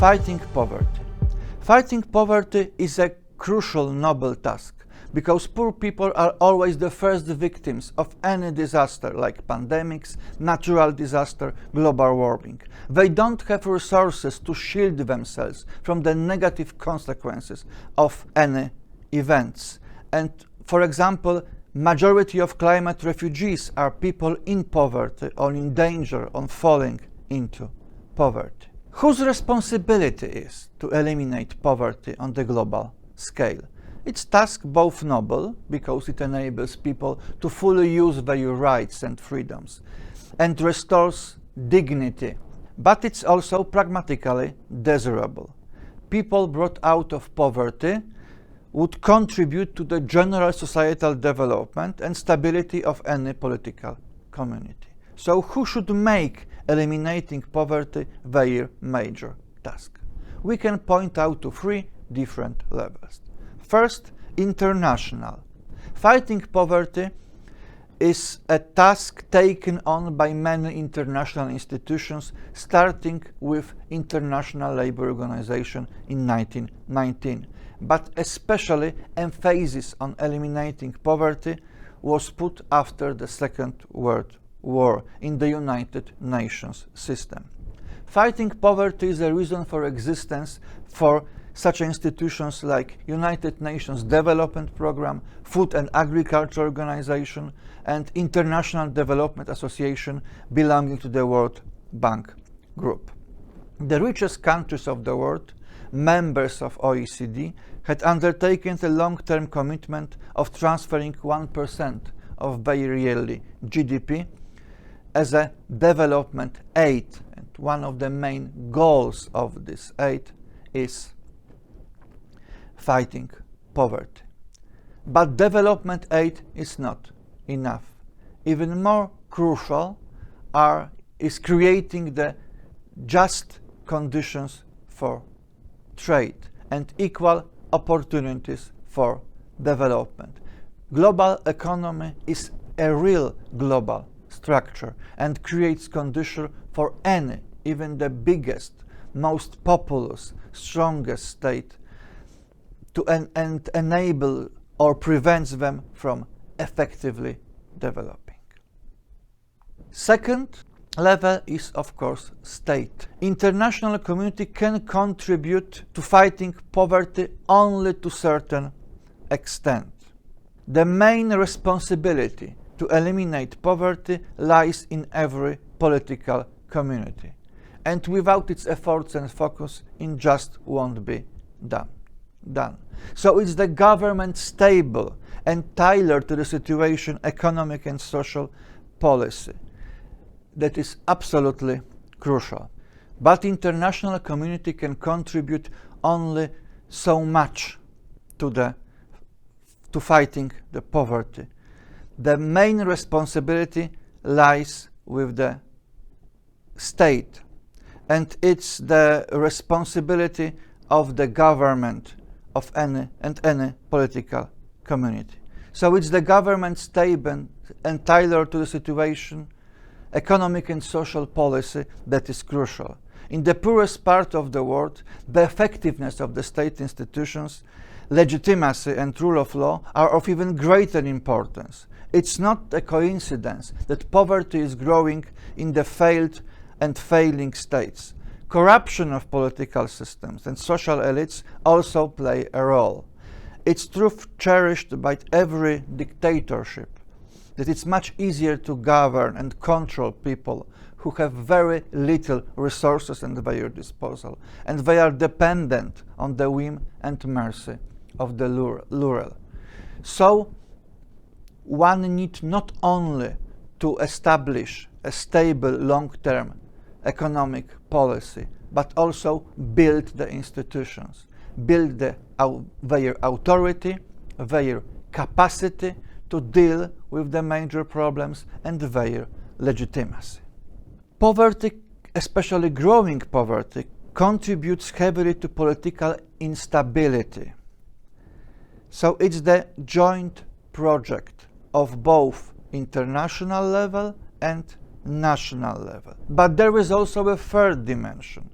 Fighting poverty. Fighting poverty is a crucial noble task because poor people are always the first victims of any disaster like pandemics, natural disaster, global warming. They don't have resources to shield themselves from the negative consequences of any events. And for example, majority of climate refugees are people in poverty or in danger of falling into poverty. Whose responsibility is to eliminate poverty on the global scale? It's task both noble, because it enables people to fully use their rights and freedoms and restores dignity, but it's also pragmatically desirable. People brought out of poverty would contribute to the general societal development and stability of any political community. So who should make eliminating poverty their major task? We can point out to three different levels. First, international. Fighting poverty is a task taken on by many international institutions, starting with International Labour Organization in 1919. But especially emphasis on eliminating poverty was put after the Second World War in the United Nations system. Fighting poverty is a reason for existence for such institutions like United Nations Development Programme, Food and Agriculture Organization, and International Development Association belonging to the World Bank Group. The richest countries of the world, members of OECD, had undertaken a long-term commitment of transferring 1% of their yearly GDP as a development aid. And one of the main goals of this aid is fighting poverty. But development aid is not enough. Even more crucial is creating the just conditions for trade and equal opportunities for development. Global economy is a real global structure and creates conditions for any, even the biggest, most populous, strongest state to enable or prevents them from effectively developing. Second level is, of course, state. International community can contribute to fighting poverty only to a certain extent. The main responsibility to eliminate poverty lies in every political community, and without its efforts and focus, it just won't be done. So it's the government stable and tailored to the situation economic and social policy that is absolutely crucial. But international community can contribute only so much to fighting the poverty. The main responsibility lies with the state, and it's the responsibility of the government of any political community. So it's the government stable and tailored to the situation, economic and social policy that is crucial. In the poorest part of the world, the effectiveness of the state institutions, legitimacy and rule of law are of even greater importance. It's not a coincidence that poverty is growing in the failed and failing states. Corruption of political systems and social elites also play a role. It's truth cherished by every dictatorship that it's much easier to govern and control people who have very little resources at their disposal, and they are dependent on the whim and mercy of the ruler. So one needs not only to establish a stable long-term economic policy, but also build the institutions, build their authority, their capacity to deal with the major problems, and their legitimacy. Poverty, especially growing poverty, contributes heavily to political instability. So it's the joint project of both international level and national level. But there is also a third dimension: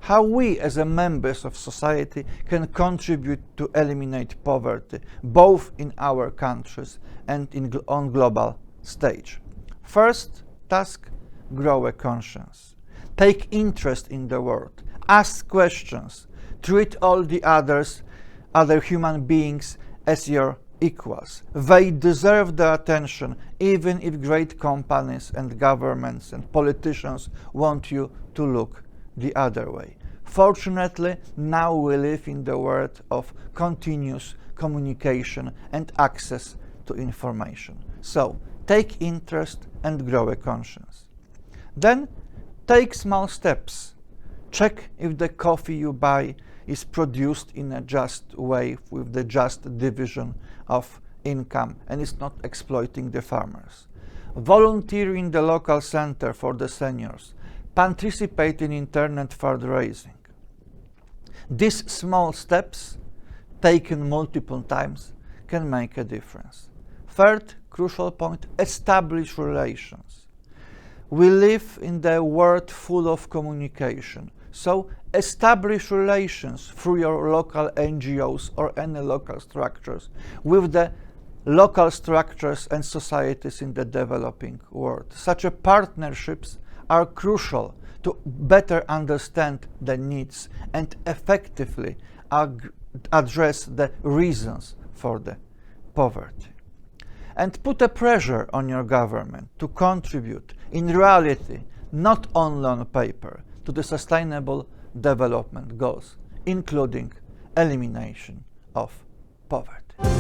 how we as a members of society can contribute to eliminate poverty, both in our countries and on global stage. First task, grow a conscience. Take interest in the world. Ask questions. Treat all the other human beings as your equals. They deserve the attention, even if great companies and governments and politicians want you to look the other way. Fortunately, now we live in the world of continuous communication and access to information. So, take interest and grow a conscience. Then, take small steps. Check if the coffee you buy is produced in a just way with the just division of income and is not exploiting the farmers. Volunteer in the local center for the seniors. Participate in internet fundraising. These small steps, taken multiple times, can make a difference. Third crucial point, establish relations. We live in the world full of communication, so establish relations through your local NGOs or any local structures with the local structures and societies in the developing world. Such partnerships are crucial to better understand the needs and effectively address the reasons for the poverty. And put a pressure on your government to contribute in reality, not only on paper, to the sustainable development goals, including elimination of poverty.